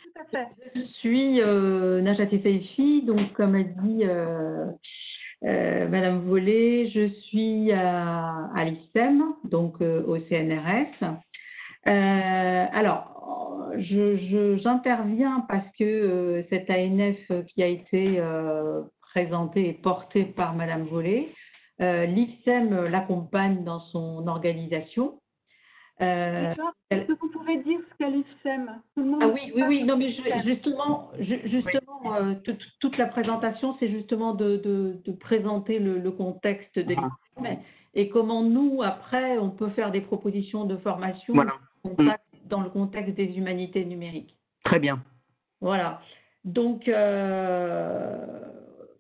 tout à fait. Je suis Najat Saifi, donc comme a dit Madame Vollet, je suis à l'ISEM, donc au CNRS. J'interviens parce que cette ANF qui a été présentée et portée par Madame Vollet, l'ISEM l'accompagne dans son organisation. Déjà, est-ce que vous pouvez dire ce qu'est l'IFSEM? Tout le monde Ah ne oui, sait oui, pas oui, ce non, qu'est mais l'IFSEM. Oui. justement, toute la présentation, c'est justement de présenter le contexte de Ah, l'IFM et comment nous, après, on peut faire des propositions de formation voilà. Mm. dans le contexte des humanités numériques. Très bien. Voilà. Donc,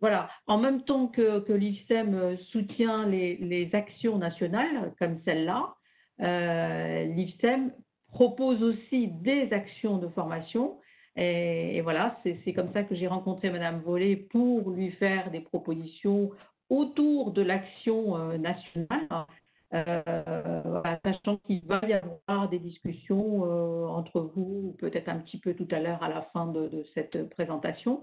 voilà. En même temps que l'IFSEM soutient les actions nationales comme celle-là, l'IFSEM propose aussi des actions de formation. Et voilà, c'est comme ça que j'ai rencontré Madame Vollet pour lui faire des propositions autour de l'action nationale. Voilà, sachant qu'il va y avoir des discussions entre vous, peut-être un petit peu tout à l'heure à la fin de cette présentation,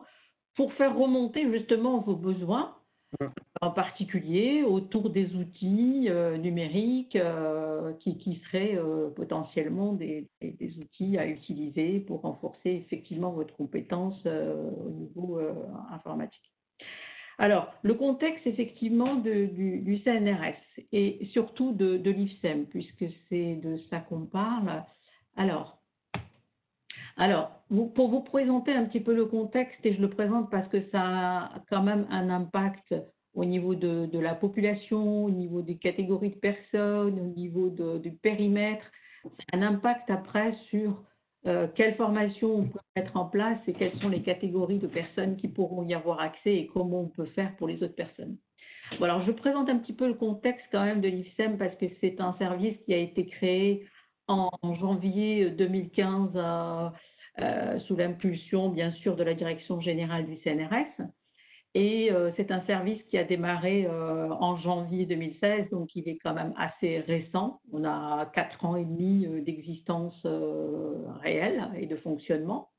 pour faire remonter justement vos besoins, Mm. en particulier autour des outils numériques qui seraient potentiellement des outils à utiliser pour renforcer effectivement votre compétence au niveau informatique. Alors, le contexte effectivement du CNRS et surtout de l'IFSEM, puisque c'est de ça qu'on parle. Pour vous présenter un petit peu le contexte, et je le présente parce que ça a quand même un impact au niveau de la population, au niveau des catégories de personnes, au niveau du périmètre, un impact après sur quelle formation on peut mettre en place et quelles sont les catégories de personnes qui pourront y avoir accès et comment on peut faire pour les autres personnes. Bon, alors, je présente un petit peu le contexte quand même de l'IFSEM parce que c'est un service qui a été créé en janvier 2015 sous l'impulsion, bien sûr, de la Direction générale du CNRS. Et c'est un service qui a démarré en janvier 2016, donc il est quand même assez récent. On a 4 ans et demi d'existence réelle et de fonctionnement.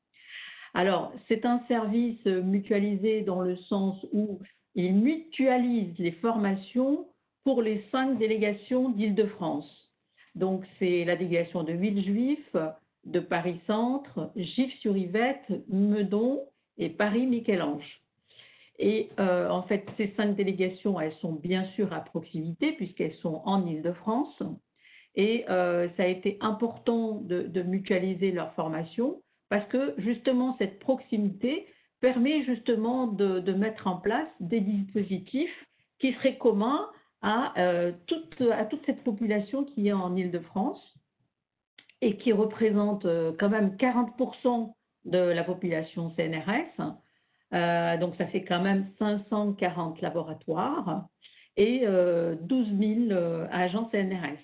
Alors, c'est un service mutualisé dans le sens où il mutualise les formations pour les 5 délégations d'Île-de-France. Donc, c'est la délégation de Villejuif, de Paris-Centre, Gif-sur-Yvette, Meudon et Paris-Michel-Ange. Et en fait, ces 5 délégations, elles sont bien sûr à proximité puisqu'elles sont en Île-de-France. Et ça a été important de mutualiser leur formation parce que justement cette proximité permet justement de mettre en place des dispositifs qui seraient communs à toute cette population qui est en Île-de-France et qui représente quand même 40% de la population CNRS. Donc ça fait quand même 540 laboratoires et 12 000 agents CNRS.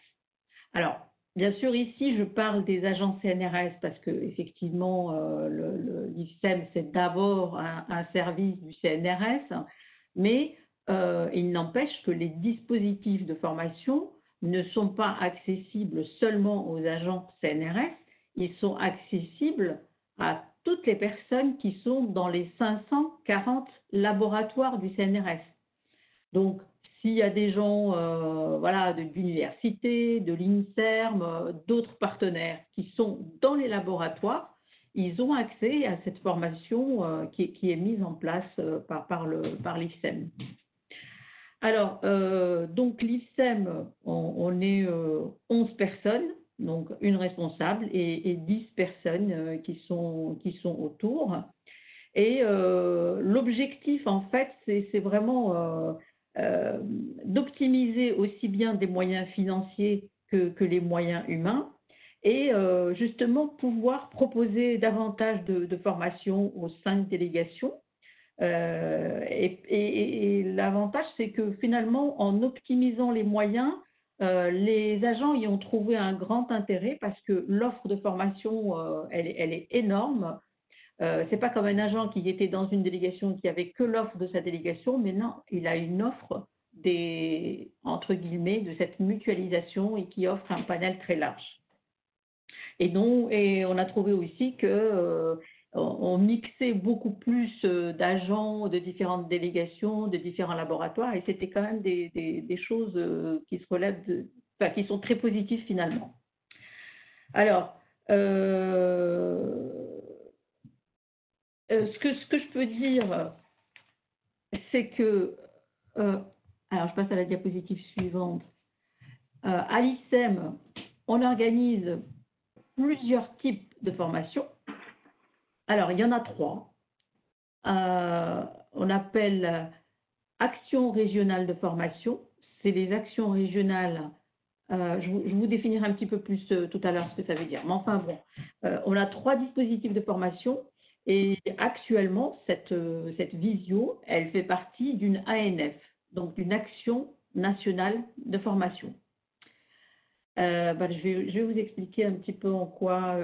Alors, bien sûr, ici, je parle des agents CNRS parce que effectivement, l'IFSEM, c'est d'abord un service du CNRS, mais il n'empêche que les dispositifs de formation ne sont pas accessibles seulement aux agents CNRS, ils sont accessibles à toutes les personnes qui sont dans les 540 laboratoires du CNRS. Donc, s'il y a des gens voilà, de l'université, de l'INSERM, d'autres partenaires qui sont dans les laboratoires, ils ont accès à cette formation qui est mise en place par l'IFSEM. Alors, donc l'IFSEM, on est 11 personnes, donc une responsable et 10 personnes qui sont autour. Et l'objectif, en fait, c'est vraiment d'optimiser aussi bien des moyens financiers que les moyens humains et justement pouvoir proposer davantage de formations aux 5 délégations. Et l'avantage, c'est que finalement, en optimisant les moyens, les agents y ont trouvé un grand intérêt parce que l'offre de formation, elle est énorme. C'est pas comme un agent qui était dans une délégation qui avait que l'offre de sa délégation, mais non, il a une offre entre guillemets, de cette mutualisation et qui offre un panel très large. Et on a trouvé aussi que on mixait beaucoup plus d'agents de différentes délégations, de différents laboratoires, et c'était quand même des choses qui se relèvent enfin, qui sont très positives finalement. Alors, ce que je peux dire, c'est que, alors je passe à la diapositive suivante. À l'ICEM, on organise plusieurs types de formations. Alors, il y en a 3. On appelle actions régionales de formation. C'est les actions régionales. Je vous définirai un petit peu plus tout à l'heure ce que ça veut dire. Mais enfin bon, on a 3 dispositifs de formation et actuellement, cette visio, elle fait partie d'une ANF, donc d'une action nationale de formation. Je vais vous expliquer un petit peu en quoi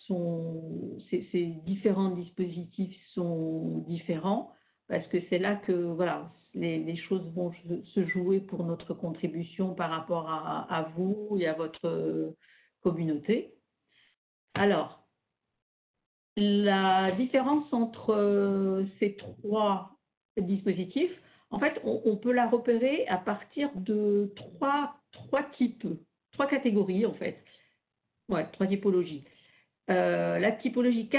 sont ces différents dispositifs sont différents, parce que c'est là que voilà, les choses vont se jouer pour notre contribution par rapport à vous et à votre communauté. Alors, la différence entre ces 3 dispositifs, en fait, on peut la repérer à partir de 3 types, 3 catégories en fait. Ouais, 3 typologies. La typologie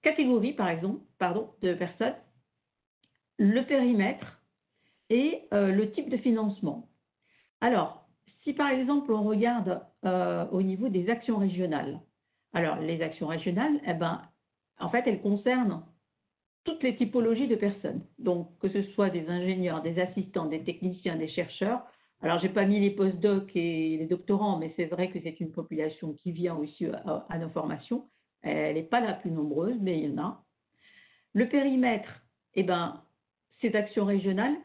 catégorie, par exemple, de personnes, le périmètre et le type de financement. Alors, si par exemple on regarde au niveau des actions régionales, alors les actions régionales, eh ben, en fait, elles concernent toutes les typologies de personnes. Donc, que ce soit des ingénieurs, des assistants, des techniciens, des chercheurs. Alors, je n'ai pas mis les postdocs et les doctorants, mais c'est vrai que c'est une population qui vient aussi à nos formations. Elle n'est pas la plus nombreuse, mais il y en a. Le périmètre, eh ben, ces actions régionales,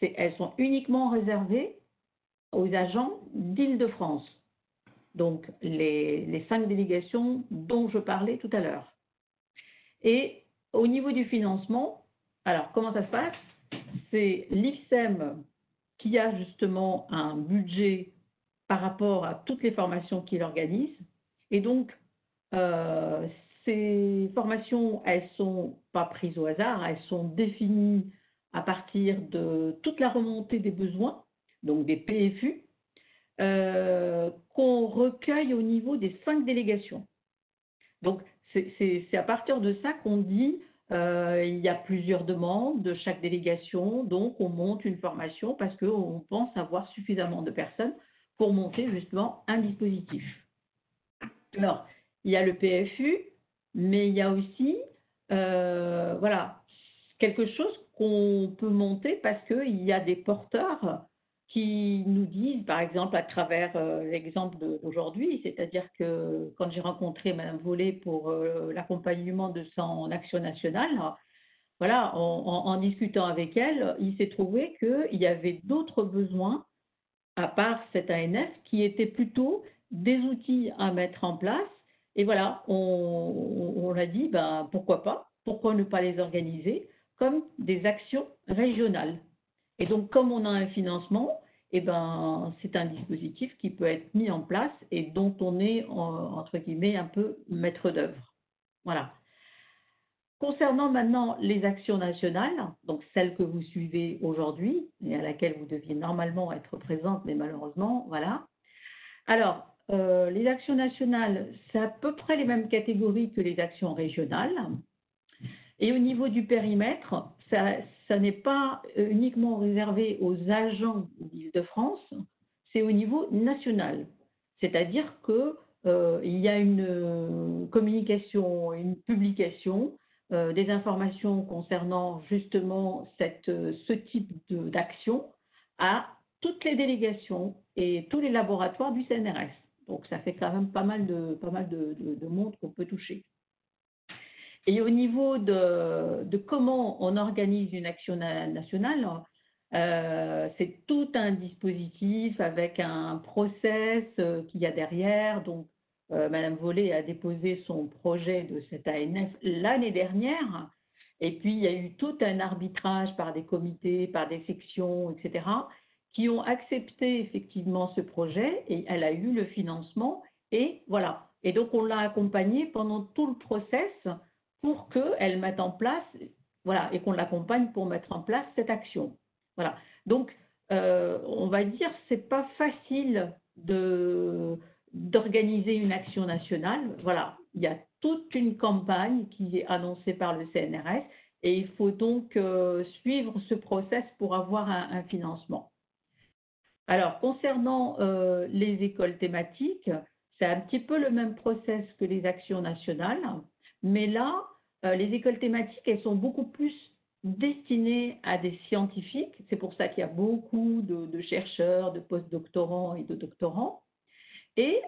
elles sont uniquement réservées aux agents d'Île-de-France. Donc, les 5 délégations dont je parlais tout à l'heure. Et au niveau du financement, alors comment ça se passe? C'est l'IFSEM qui a justement un budget par rapport à toutes les formations qu'il organise. Et donc, ces formations, elles ne sont pas prises au hasard, elles sont définies à partir de toute la remontée des besoins, donc des PFU, qu'on recueille au niveau des 5 délégations. Donc, c'est à partir de ça qu'on dit il y a plusieurs demandes de chaque délégation, donc on monte une formation parce qu'on pense avoir suffisamment de personnes pour monter justement un dispositif. Alors, il y a le PFU, mais il y a aussi voilà, quelque chose qu'on peut monter parce qu'il y a des porteurs qui nous disent, par exemple, à travers l'exemple d'aujourd'hui, c'est-à-dire que quand j'ai rencontré Madame Vollet pour l'accompagnement de son action nationale, voilà, en discutant avec elle, il s'est trouvé qu'il y avait d'autres besoins, à part cette ANF, qui étaient plutôt des outils à mettre en place. Et voilà, on a dit, ben, pourquoi pas, pourquoi ne pas les organiser comme des actions régionales. Et donc, comme on a un financement, eh ben, c'est un dispositif qui peut être mis en place et dont on est, entre guillemets, un peu maître d'œuvre. Voilà. Concernant maintenant les actions nationales, donc celles que vous suivez aujourd'hui et à laquelle vous deviez normalement être présente, mais malheureusement, voilà. Alors, les actions nationales, c'est à peu près les mêmes catégories que les actions régionales. Et au niveau du périmètre, ça n'est pas uniquement réservé aux agents d'Île-de-France, c'est au niveau national. C'est-à-dire qu'il y a une communication, une publication, des informations concernant justement ce type d'action à toutes les délégations et tous les laboratoires du CNRS. Donc ça fait quand même pas mal de monde qu'on peut toucher. Et au niveau de comment on organise une action nationale, c'est tout un dispositif avec un process qu'il y a derrière. Donc, Madame Vollet a déposé son projet de cette ANF l'année dernière. Et puis, il y a eu tout un arbitrage par des comités, par des sections, etc., qui ont accepté effectivement ce projet et elle a eu le financement. Et voilà, Et donc, on l'a accompagnée pendant tout le process pour qu'elle mette en place, voilà, et qu'on l'accompagne pour mettre en place cette action. Voilà. Donc, on va dire, c'est pas facile d'organiser une action nationale. Voilà, il y a toute une campagne qui est annoncée par le CNRS et il faut donc suivre ce process pour avoir un financement. Alors, concernant les écoles thématiques, c'est un petit peu le même process que les actions nationales, mais là, les écoles thématiques, elles sont beaucoup plus destinées à des scientifiques. C'est pour ça qu'il y a beaucoup de chercheurs, de postdoctorants et de doctorants. Et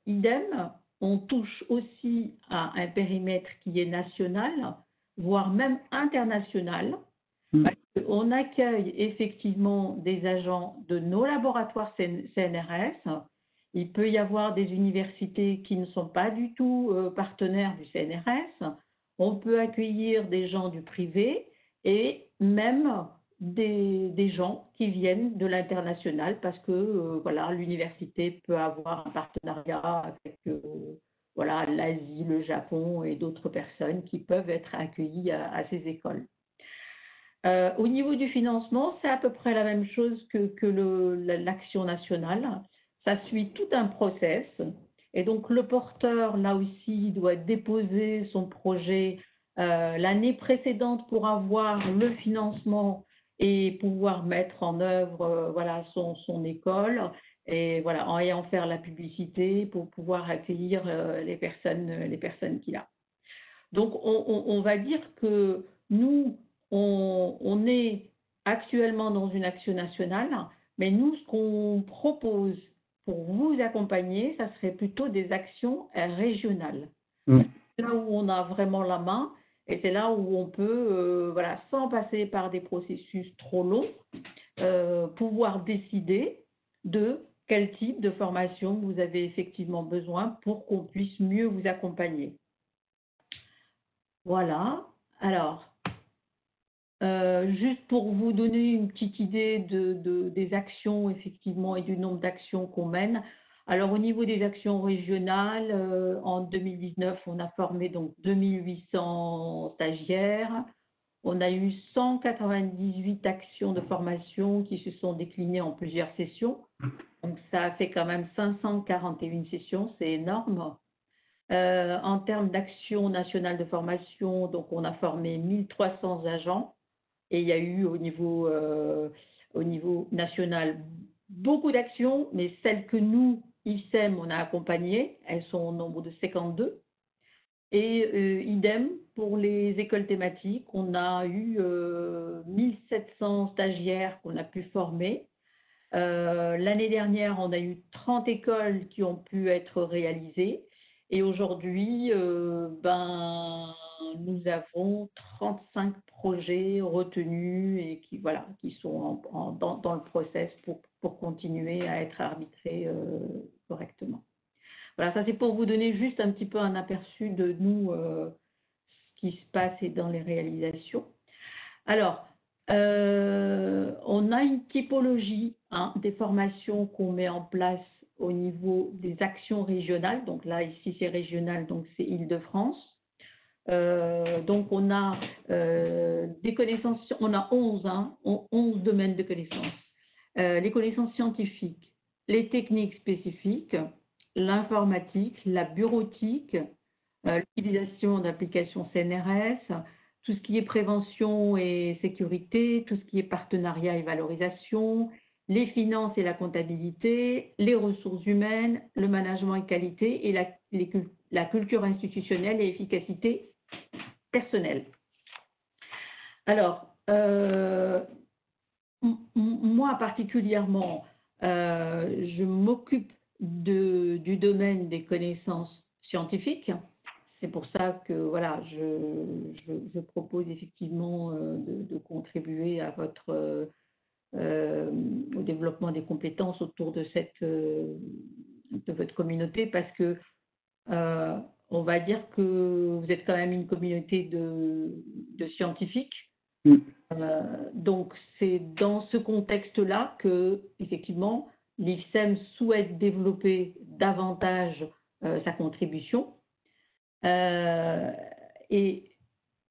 idem, on touche aussi à un périmètre qui est national, voire même international. On accueille effectivement des agents de nos laboratoires CNRS. Il peut y avoir des universités qui ne sont pas du tout partenaires du CNRS. On peut accueillir des gens du privé et même des gens qui viennent de l'international parce que voilà, l'université peut avoir un partenariat avec voilà, l'Asie, le Japon et d'autres personnes qui peuvent être accueillies à ces écoles. Au niveau du financement, c'est à peu près la même chose que l'action nationale. Ça suit tout un process. Et donc, le porteur, là aussi, doit déposer son projet l'année précédente pour avoir le financement et pouvoir mettre en œuvre voilà, son école et voilà, en ayant faire la publicité pour pouvoir accueillir les personnes qu'il a. Donc, on va dire que nous, on est actuellement dans une action nationale, mais nous, ce qu'on propose pour vous accompagner, ça serait plutôt des actions régionales. C'est là où on a vraiment la main et c'est là où on peut, voilà, sans passer par des processus trop longs, pouvoir décider de quel type de formation vous avez effectivement besoin pour qu'on puisse mieux vous accompagner. Voilà. Alors, juste pour vous donner une petite idée des actions, effectivement, et du nombre d'actions qu'on mène. Alors, au niveau des actions régionales, en 2019, on a formé donc 2800 stagiaires. On a eu 198 actions de formation qui se sont déclinées en plusieurs sessions. Donc, ça a fait quand même 541 sessions, c'est énorme. En termes d'action nationale de formation, donc on a formé 1300 agents et il y a eu au niveau national beaucoup d'actions, mais celles que nous, IFSEM, on a accompagnées, elles sont au nombre de 52. Et idem pour les écoles thématiques, on a eu 1700 stagiaires qu'on a pu former. L'année dernière, on a eu 30 écoles qui ont pu être réalisées. Et aujourd'hui, nous avons 35 projets retenus et qui, voilà, qui sont dans le process pour continuer à être arbitrés correctement. Voilà, ça c'est pour vous donner juste un petit peu un aperçu de nous, ce qui se passe et dans les réalisations. Alors, on a une typologie des formations qu'on met en place au niveau des actions régionales. Donc là, ici, c'est régional, donc c'est Île-de-France. Donc, on a des connaissances, on a 11 domaines de connaissances. Les connaissances scientifiques, les techniques spécifiques, l'informatique, la bureautique, l'utilisation d'applications CNRS, tout ce qui est prévention et sécurité, tout ce qui est partenariat et valorisation, les finances et la comptabilité, les ressources humaines, le management et qualité et la culture institutionnelle et efficacité personnelle. Alors, moi particulièrement, je m'occupe du domaine des connaissances scientifiques. C'est pour ça que voilà, je propose effectivement de contribuer à au développement des compétences autour de votre communauté parce que on va dire que vous êtes quand même une communauté de scientifiques. Donc c'est dans ce contexte-là que effectivement l'IFSEM souhaite développer davantage sa contribution. Et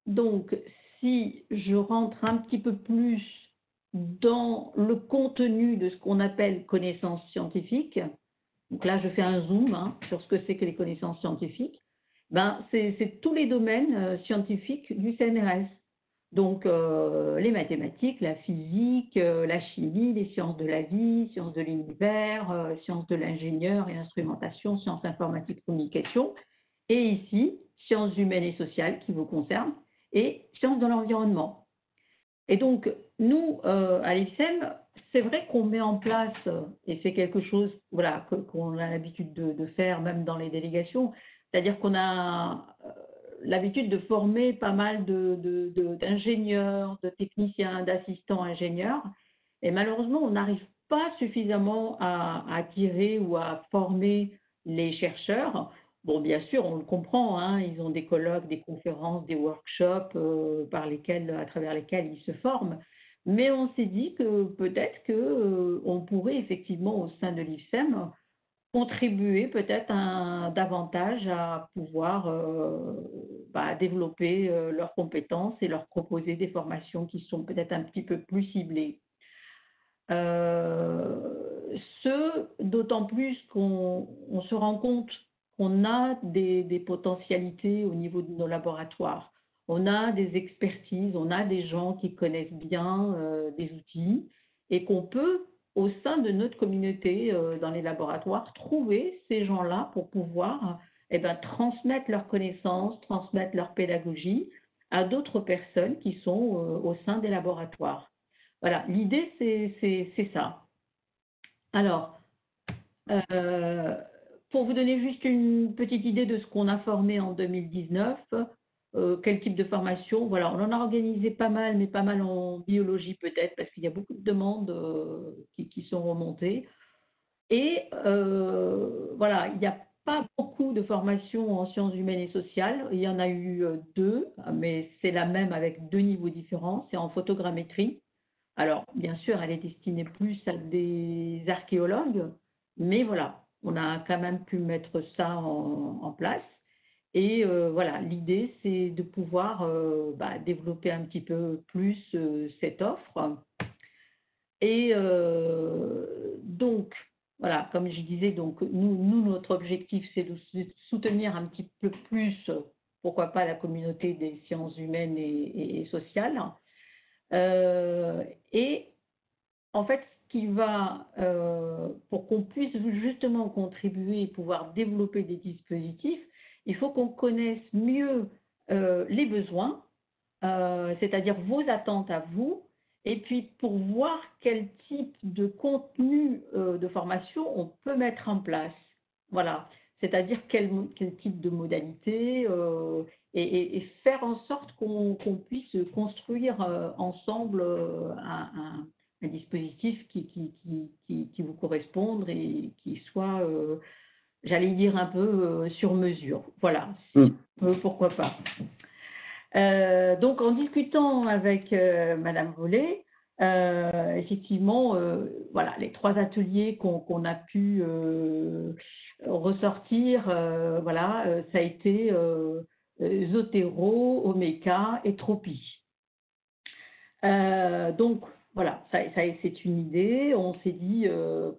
donc, si je rentre un petit peu plus dans le contenu de ce qu'on appelle connaissances scientifiques, donc là je fais un zoom sur ce que c'est que les connaissances scientifiques, ben, c'est tous les domaines scientifiques du CNRS. Donc les mathématiques, la physique, la chimie, les sciences de la vie, sciences de l'univers, sciences de l'ingénieur et instrumentation, sciences informatiques communication, et ici, sciences humaines et sociales qui vous concernent, et sciences de l'environnement. Et donc, nous, à l'IFSEM, c'est vrai qu'on met en place, et c'est quelque chose voilà, qu'on a l'habitude de faire même dans les délégations, c'est-à-dire qu'on a l'habitude de former pas mal d'ingénieurs, de techniciens, d'assistants ingénieurs, et malheureusement, on n'arrive pas suffisamment à attirer ou à former les chercheurs. Bon, bien sûr, on le comprend, ils ont des colloques, des conférences, des workshops à travers lesquels ils se forment. Mais on s'est dit que peut-être qu'on pourrait effectivement, au sein de l'IFSEM, contribuer peut-être davantage à pouvoir développer leurs compétences et leur proposer des formations qui sont peut-être un petit peu plus ciblées. D'autant plus qu'on se rend compte qu'on a des potentialités au niveau de nos laboratoires. On a des expertises, on a des gens qui connaissent bien des outils et qu'on peut, au sein de notre communauté dans les laboratoires, trouver ces gens-là pour pouvoir transmettre leurs connaissances, transmettre leur pédagogie à d'autres personnes qui sont au sein des laboratoires. Voilà, l'idée, c'est ça. Alors, pour vous donner juste une petite idée de ce qu'on a formé en 2019, quel type de formation, voilà, on en a organisé pas mal, mais pas mal en biologie peut-être, parce qu'il y a beaucoup de demandes qui sont remontées. Et voilà, il n'y a pas beaucoup de formations en sciences humaines et sociales. Il y en a eu 2, mais c'est la même avec 2 niveaux différents. C'est en photogrammétrie. Alors, bien sûr, elle est destinée plus à des archéologues, mais voilà, on a quand même pu mettre ça en place. Et voilà, l'idée, c'est de pouvoir développer un petit peu plus cette offre. Et donc, voilà, comme je disais, donc nous notre objectif, c'est de soutenir un petit peu plus, pourquoi pas, la communauté des sciences humaines et sociales. Et en fait, ce qui va, pour qu'on puisse justement contribuer et pouvoir développer des dispositifs, il faut qu'on connaisse mieux les besoins, c'est-à-dire vos attentes à vous, et puis pour voir quel type de contenu de formation on peut mettre en place. Voilà, c'est-à-dire quel type de modalité et faire en sorte qu'on puisse construire ensemble un dispositif qui vous corresponde et qui soit, j'allais dire, un peu sur mesure. Voilà, pourquoi pas. Donc, en discutant avec Madame Vollet, effectivement, voilà, les 3 ateliers qu'on a pu ressortir, voilà, ça a été Zotero, Omeka et Tropi. Donc, voilà, c'est une idée. On s'est dit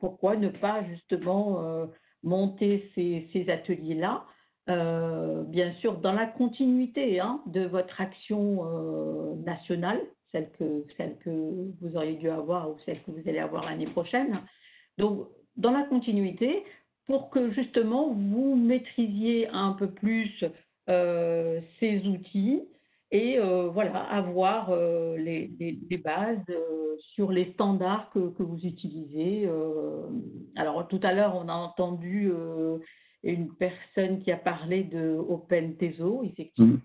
pourquoi ne pas justement monter ces ateliers-là. Bien sûr, dans la continuité de votre action nationale, celle que vous auriez dû avoir ou celle que vous allez avoir l'année prochaine. Donc, dans la continuité, pour que justement vous maîtrisiez un peu plus ces outils et voilà, avoir les bases sur les standards que vous utilisez. Alors, tout à l'heure, on a entendu une personne qui a parlé de OpenTeso, effectivement.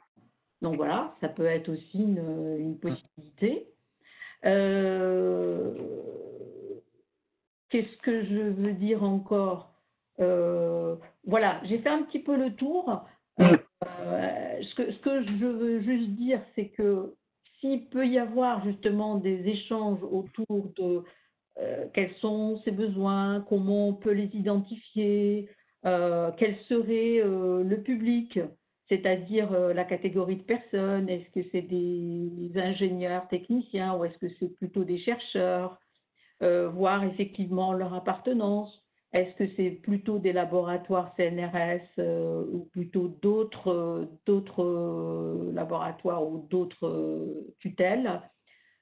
Donc voilà, ça peut être aussi une possibilité. Qu'est-ce que je veux dire encore? Voilà, j'ai fait un petit peu le tour. Ce que je veux juste dire, c'est que s'il peut y avoir justement des échanges autour de quels sont ces besoins, comment on peut les identifier, quel serait le public, c'est-à-dire la catégorie de personnes. Est-ce que c'est des ingénieurs techniciens ou est-ce que c'est plutôt des chercheurs? Voir effectivement leur appartenance. Est-ce que c'est plutôt des laboratoires CNRS ou plutôt d'autres laboratoires ou d'autres tutelles?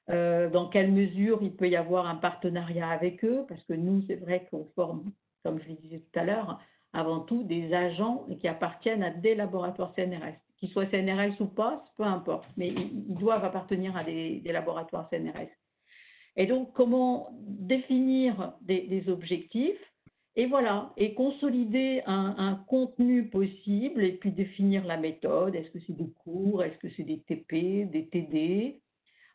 Dans quelle mesure il peut y avoir un partenariat avec eux? Parce que nous, c'est vrai qu'on forme, comme je le disais tout à l'heure, avant tout des agents qui appartiennent à des laboratoires CNRS. Qu'ils soient CNRS ou pas, peu importe, mais ils doivent appartenir à des laboratoires CNRS. Et donc, comment définir des objectifs et voilà, et consolider un contenu possible et puis définir la méthode. Est-ce que c'est des cours? Est-ce que c'est des TP, des TD?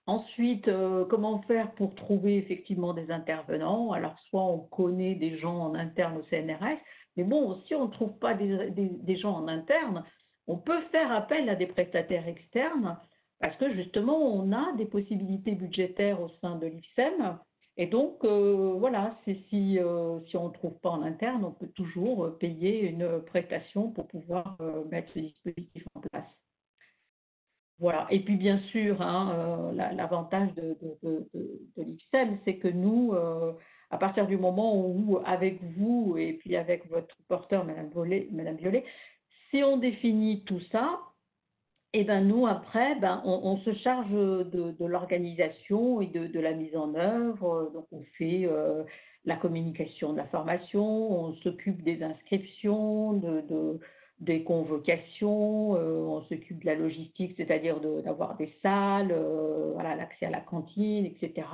Ensuite, comment faire pour trouver effectivement des intervenants? Alors, soit on connaît des gens en interne au CNRS, mais bon, si on ne trouve pas des gens en interne, on peut faire appel à des prestataires externes parce que justement, on a des possibilités budgétaires au sein de l'IFSEM. Et donc, voilà, si on ne trouve pas en interne, on peut toujours payer une prestation pour pouvoir mettre ce dispositif en place. Voilà. Et puis bien sûr, hein, l'avantage de l'IFSEM, c'est que nous, à partir du moment où, avec vous et puis avec votre porteur, Madame Violet, si on définit tout ça, et ben nous, après, ben, on se charge de l'organisation et de la mise en œuvre. Donc, on fait la communication de la formation, on s'occupe des inscriptions, des convocations, on s'occupe de la logistique, c'est-à-dire d'avoir des salles, voilà, l'accès à la cantine, etc.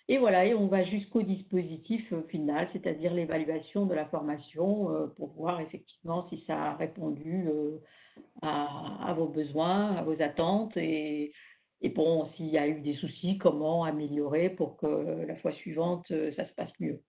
Et voilà, et on va jusqu'au dispositif final, c'est-à-dire l'évaluation de la formation pour voir effectivement si ça a répondu à vos besoins, à vos attentes et bon, s'il y a eu des soucis, comment améliorer pour que la fois suivante, ça se passe mieux.